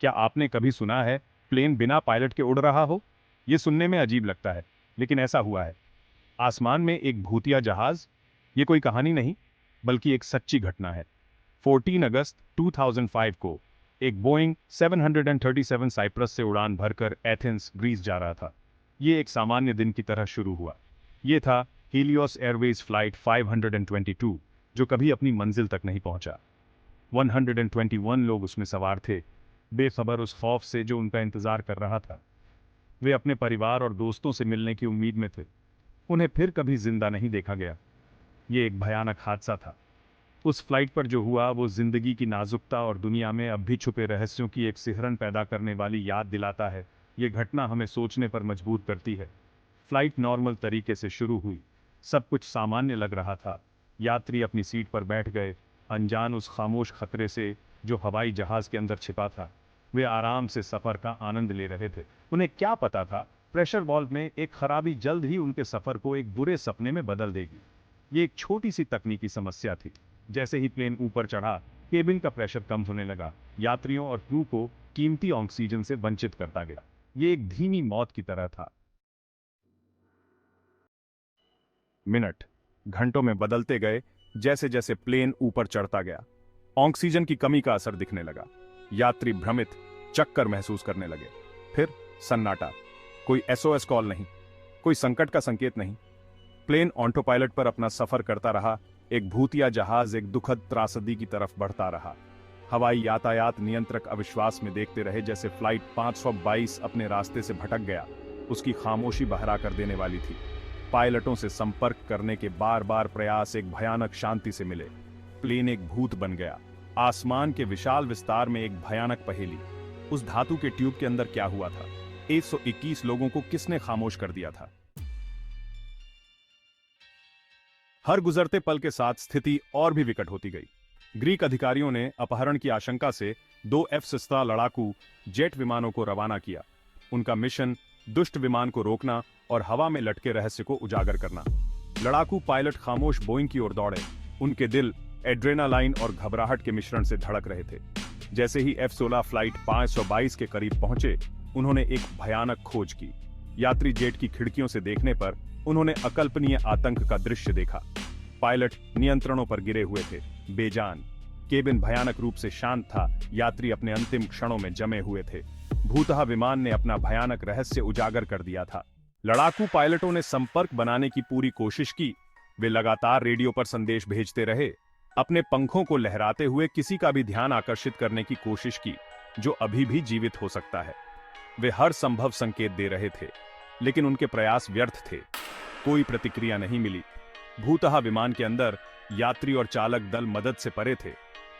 क्या आपने कभी सुना है प्लेन बिना पायलट के उड़ रहा हो? ये सुनने में अजीब लगता है, लेकिन ऐसा हुआ है। आसमान में एक भूतिया जहाज। ये कोई कहानी नहीं, बल्कि एक सच्ची घटना है। 14 अगस्त 2005 को एक बोइंग 737 साइप्रस से उड़ान भरकर एथेंस, ग्रीस जा रहा था। ये एक सामान्य दिन की तरह शुरू हुआ। ये था हीलियोस एयरवेज फ्लाइट 522, जो कभी अपनी मंजिल तक नहीं पहुंचा। 121 लोग उसमें सवार थे, बेखबर उस खौफ से जो उनका इंतजार कर रहा था। वे अपने परिवार और दोस्तों से मिलने की उम्मीद में थे। उन्हें फिर कभी जिंदा नहीं देखा गया। ये एक भयानक हादसा था। उस फ्लाइट पर जो हुआ वो जिंदगी की नाजुकता और दुनिया में अब भी छुपे रहस्यों की एक सिहरन पैदा करने वाली याद दिलाता है। ये घटना हमें सोचने पर मजबूर करती है। फ्लाइट नॉर्मल तरीके से शुरू हुई। सब कुछ सामान्य लग रहा था। यात्री अपनी सीट पर बैठ गए, अनजान उस खामोश खतरे से जो हवाई जहाज के अंदर छिपा था। वे आराम से सफर का आनंद ले रहे थे। उन्हें क्या पता था, प्रेशर वाल्व में एक खराबी जल्द ही उनके सफर को एक बुरे सपने में बदल देगी। ये एक छोटी सी तकनीकी समस्या थी। जैसे ही प्लेन ऊपर चढ़ा, केबिन का प्रेशर कम होने लगा। यात्रियों और क्रू को कीमती ऑक्सीजन से वंचित करता गया। ये एक धीमी मौत की तरह था। मिनट घंटों में बदलते गए जैसे जैसे प्लेन ऊपर चढ़ता गया। ऑक्सीजन की कमी का असर दिखने लगा। यात्री भ्रमित, चक्कर महसूस करने लगे। फिर सन्नाटा। कोई एसओएस कॉल नहीं, कोई संकट का संकेत नहीं। प्लेन ऑटो पायलट पर अपना सफर करता रहा। एक भूतिया जहाज एक दुखद त्रासदी की तरफ बढ़ता रहा। हवाई यातायात नियंत्रक अविश्वास में देखते रहे जैसे फ्लाइट 522 अपने रास्ते से भटक गया। उसकी खामोशी बहरा कर देने वाली थी। पायलटों से संपर्क करने के बार बार प्रयास एक भयानक शांति से मिले। प्लेन एक भूत बन गया। आसमान के विशाल विस्तार में एक भयानक पहेली। उस धातु के ट्यूब के अंदर क्या हुआ था? 121 लोगों को किसने खामोश कर दिया था? हर गुजरते पल के साथ स्थिति और भी विकट होती गई। ग्रीक अधिकारियों ने अपहरण की आशंका से 2 F-16 लड़ाकू जेट विमानों को रवाना किया। उनका मिशन दुष्ट विमान को रोकना और हवा में लटके रहस्य को उजागर करना। लड़ाकू पायलट खामोश बोइंग की ओर दौड़े। उनके दिल एड्रेनालाइन और घबराहट के मिश्रण से धड़क रहे थे। जैसे ही F-16 फ्लाइट 522 के करीब पहुंचे, उन्होंने एक भयानक खोज की। यात्री जेट की खिड़कियों से देखने पर उन्होंने अकल्पनीय आतंक का दृश्य देखा। पायलट नियंत्रणों पर गिरे हुए थे, बेजान। केबिन भयानक रूप से शांत था। यात्री अपने अंतिम क्षणों में जमे हुए थे। भूतहा विमान ने अपना भयानक रहस्य उजागर कर दिया था। लड़ाकू पायलटों ने संपर्क बनाने की पूरी कोशिश की। वे लगातार रेडियो पर संदेश भेजते रहे, अपने पंखों को लहराते हुए किसी का भी ध्यान आकर्षित करने की कोशिश की जो अभी भी जीवित हो सकता है। वे हर संभव संकेत दे रहे थे, लेकिन उनके प्रयास व्यर्थ थे। कोई प्रतिक्रिया नहीं मिली। भूतहा विमान के अंदर यात्री और चालक दल मदद से परे थे,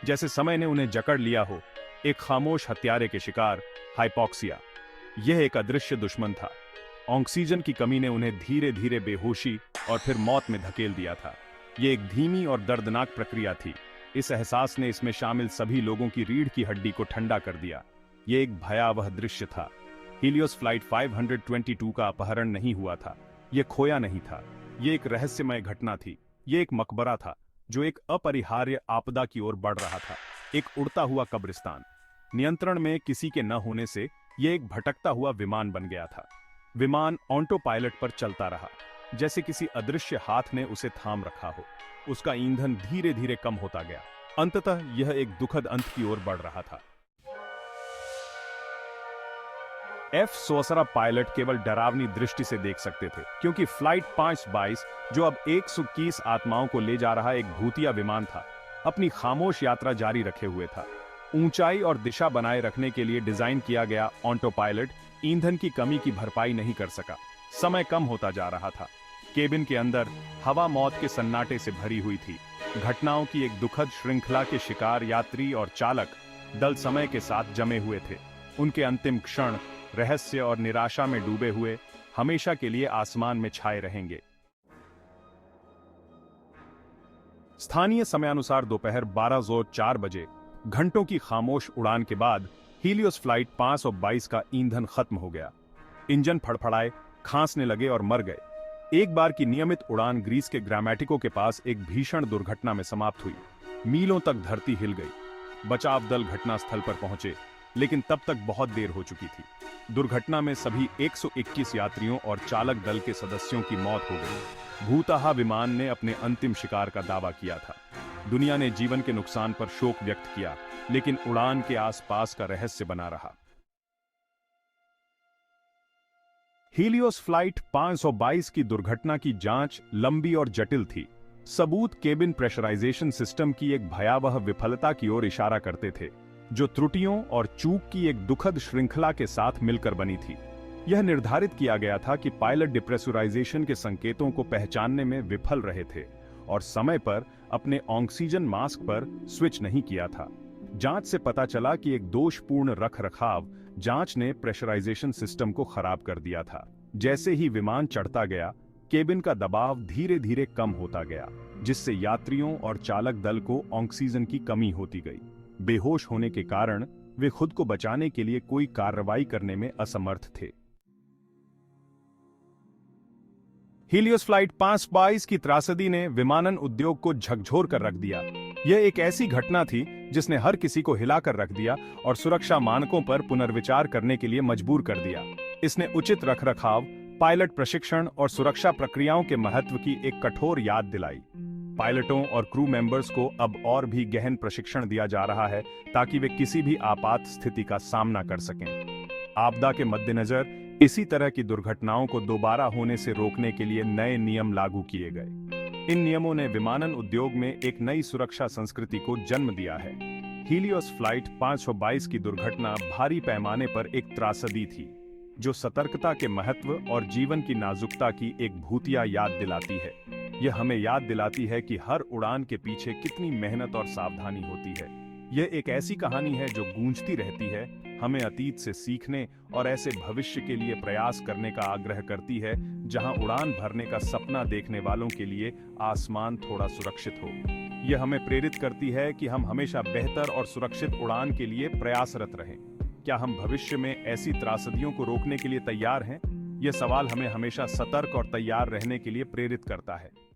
जैसे समय ने उन्हें जकड़ लिया हो। एक खामोश हत्यारे के शिकार, हाइपोक्सिया। यह एक अदृश्य दुश्मन था। ऑक्सीजन की कमी ने उन्हें धीरे धीरे बेहोशी और फिर मौत में धकेल दिया था। यह एक धीमी और दर्दनाक प्रक्रिया थी। इस एहसास ने इसमें शामिल सभी लोगों की रीढ़ की हड्डी को ठंडा कर दिया। यह एक भयावह दृश्य था। हीलियोस फ्लाइट 522 का अपहरण नहीं हुआ था। यह खोया नहीं था। यह एक रहस्यमय घटना थी। यह एक मकबरा था जो एक अपरिहार्य आपदा की ओर बढ़ रहा था। एक उड़ता हुआ कब्रिस्तान। नियंत्रण में किसी के न होने से यह एक भटकता हुआ विमान बन गया था। विमान ऑटो पायलट पर चलता रहा, जैसे किसी अदृश्य हाथ ने उसे थाम रखा हो। उसका ईंधन धीरे धीरे कम होता गया। अंततः यह एक दुखद अंत की ओर बढ़ रहा था। F-16 पायलट केवल डरावनी दृष्टि से देख सकते थे, क्योंकि फ्लाइट 522 जो अब 121 आत्माओं को ले जा रहा एक भूतिया विमान था, अपनी खामोश यात्रा जारी रखे हुए था। ऊंचाई और दिशा बनाए रखने के लिए डिजाइन किया गया ऑटो पायलट ईंधन की कमी की भरपाई नहीं कर सका। समय कम होता जा रहा था। केबिन के अंदर हवा मौत के सन्नाटे से भरी हुई थी। घटनाओं की एक दुखद श्रृंखला के शिकार यात्री और चालक दल समय के साथ जमे हुए थे। उनके अंतिम क्षण रहस्य और निराशा में डूबे हुए हमेशा के लिए आसमान में छाए रहेंगे। स्थानीय समयानुसार दोपहर 12:04 बजे घंटों की खामोश उड़ान के बाद हीलियोस फ्लाइट 522 का ईंधन खत्म हो गया। इंजन फड़फड़ाए, खांसने लगे और मर गए। एक बार की नियमित उड़ान ग्रीस के ग्रामेटिको के पास एक भीषण दुर्घटना में समाप्त हुई। मीलों तक धरती हिल गई। बचाव दल घटनास्थल पर पहुंचे। लेकिन तब तक बहुत देर हो चुकी थी। दुर्घटना में सभी 121 यात्रियों और चालक दल के सदस्यों की मौत हो गई। भूतहा विमान ने अपने अंतिम शिकार का दावा किया था। दुनिया ने जीवन के नुकसान पर शोक व्यक्त किया, लेकिन उड़ान के आसपास का रहस्य बना रहा। हीलियोस फ्लाइट 522 की दुर्घटना की जांच लंबी और जटिल थी। सबूत केबिन प्रेशराइजेशन सिस्टम की एक भयावह विफलता की ओर इशारा करते थे, जो त्रुटियों और चूक की एक दुखद श्रृंखला के साथ मिलकर बनी थी। यह निर्धारित किया गया था कि पायलट डिप्रेशराइजेशन के संकेतों को पहचानने में विफल रहे थे और समय पर अपने ऑक्सीजन मास्क पर स्विच नहीं किया था। जांच से पता चला कि एक दोषपूर्ण रखरखाव जांच ने प्रेशराइजेशन सिस्टम को खराब कर दिया था। जैसे ही विमान चढ़ता गया, केबिन का दबाव धीरे धीरे कम होता गया, जिससे यात्रियों और चालक दल को ऑक्सीजन की कमी होती गई। बेहोश होने के कारण वे खुद को बचाने के लिए कोई कार्रवाई करने में असमर्थ थे। हीलियोस फ्लाइट 522 की त्रासदी ने विमानन उद्योग को झकझोर कर रख दिया। यह एक ऐसी घटना थी जिसने हर किसी को हिलाकर रख दिया और सुरक्षा मानकों पर पुनर्विचार करने के लिए मजबूर कर दिया। इसने उचित रखरखाव, पायलट प्रशिक्षण और सुरक्षा प्रक्रियाओं के महत्व की एक कठोर याद दिलाई। पायलटों और क्रू मेंबर्स को अब और भी गहन प्रशिक्षण दिया जा रहा है ताकि वे किसी भी आपात स्थिति का सामना कर सकें। आपदा के मद्देनजर इसी तरह की दुर्घटनाओं को दोबारा होने से रोकने के लिए नए नियम लागू किए गए। इन नियमों ने विमानन उद्योग में एक नई सुरक्षा संस्कृति को जन्म दिया है। हीलियोस फ्लाइट 522 की दुर्घटना भारी पैमाने पर एक त्रासदी थी, जो सतर्कता के महत्व और जीवन की नाजुकता की एक भूतिया याद दिलाती है। यह हमें याद दिलाती है कि हर उड़ान के पीछे कितनी मेहनत और सावधानी होती है। यह एक ऐसी कहानी है जो गूंजती रहती है, हमें अतीत से सीखने और ऐसे भविष्य के लिए प्रयास करने का आग्रह करती है जहां उड़ान भरने का सपना देखने वालों के लिए आसमान थोड़ा सुरक्षित हो। यह हमें प्रेरित करती है कि हम हमेशा बेहतर और सुरक्षित उड़ान के लिए प्रयासरत रहें। क्या हम भविष्य में ऐसी त्रासदियों को रोकने के लिए तैयार हैं? यह सवाल हमें हमेशा सतर्क और तैयार रहने के लिए प्रेरित करता है।